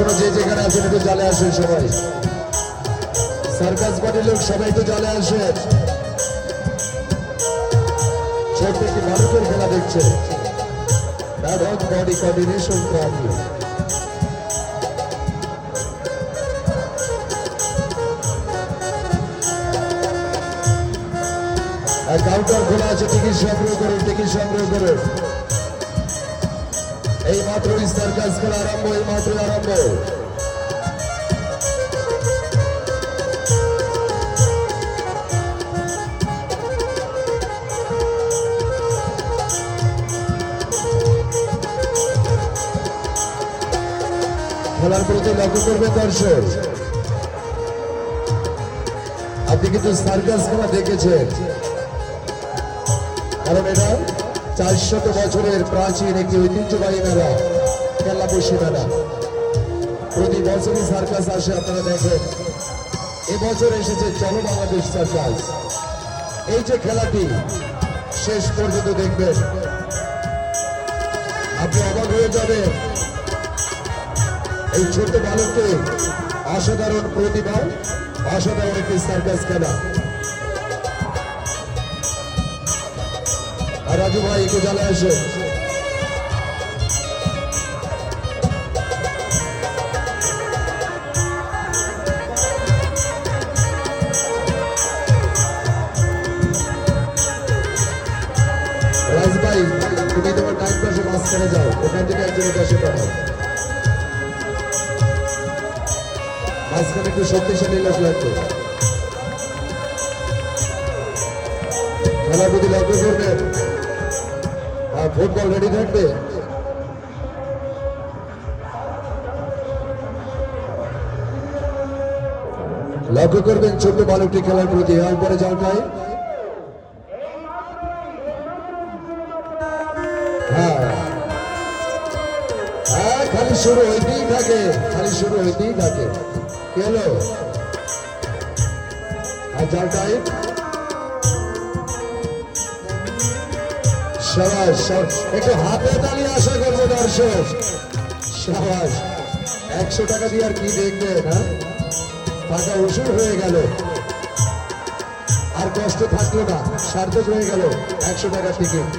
এখনো যে যেখানে আছেন একটু চলে আসেন সবাই। সার্কাস পার্টির লোক সবাই একটু চলে আসেন। ছোট্ট একটি ভারতের খেলা দেখছে। Body coordination problem. কাউন্টার খোলা আছে, টিকিট সংগ্রহ করুন, টিকিট সংগ্রহ করুন। এই মাত্র সার্কাস খেলা আরম্ভ, এই মাত্র আরম্ভ। খেলার প্রতি লক্ষ্য করবে দর্শক। আপনি কিন্তু সার্কাস খেলা দেখেছেন, কারণ এটা 400 বছরের প্রাচীন একটি ঐতিহ্যবাহী মেলা, খেলা বসে মেলা। প্রতি বছরই সার্কাস আসে, আপনারা দেখেন। এবছর এসেছে চলো বাংলাদেশ সার্কাস। এই যে খেলাটি শেষ পর্যন্ত দেখবেন, আপনি অবাক হয়ে যাবেন। এই ছোট্ট বালকটি অসাধারণ প্রতিভা, অসাধারণ একটি সার্কাস খেলা। আর রাজু ভাই একটু চলে আসে। রাজ ভাই, তুমি তোমার টাইম পাশে মাঝখানে যাও, ওখান থেকে একজনের পাশে পাঠাও। মাঝখানে একটু শক্তিশালী লোক লাগবে। খেলার প্রতি লক্ষ্য করবেন। ফুটবল রেডি থাকবে। লক্ষ্য করবেন ছোট্ট বালকটি খেলার প্রতি। উপরে জলটাই খালি শুরু হইতেই থাকে, খালি শুরু হইতেই থাকে। কেন আর জলটাই সাবাস, একটু হাতে তালি আশা করবো দর্শক। সাবাস, 100 টাকা দিয়ে আর কি দেখবেন? টাকা উসুল হয়ে গেল, আর কষ্ট থাকলো না, সার্থক হয়ে গেল 100 টাকা টিকিট।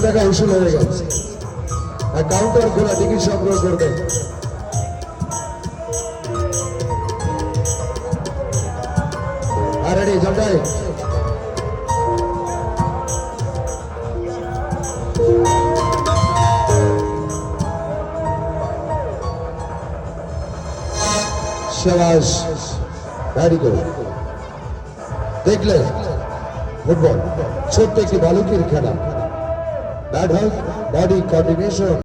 টাকা উসুল হয়ে গেছে। কাউন্টার খোলা, টিকিট সংগ্রহ করবে। আর রেডি জলটাই। শাবাশ, ভেরি গুড। দেখলেন ফুটবল ছোট্ট একটি বালকের খেলা। Body coordination.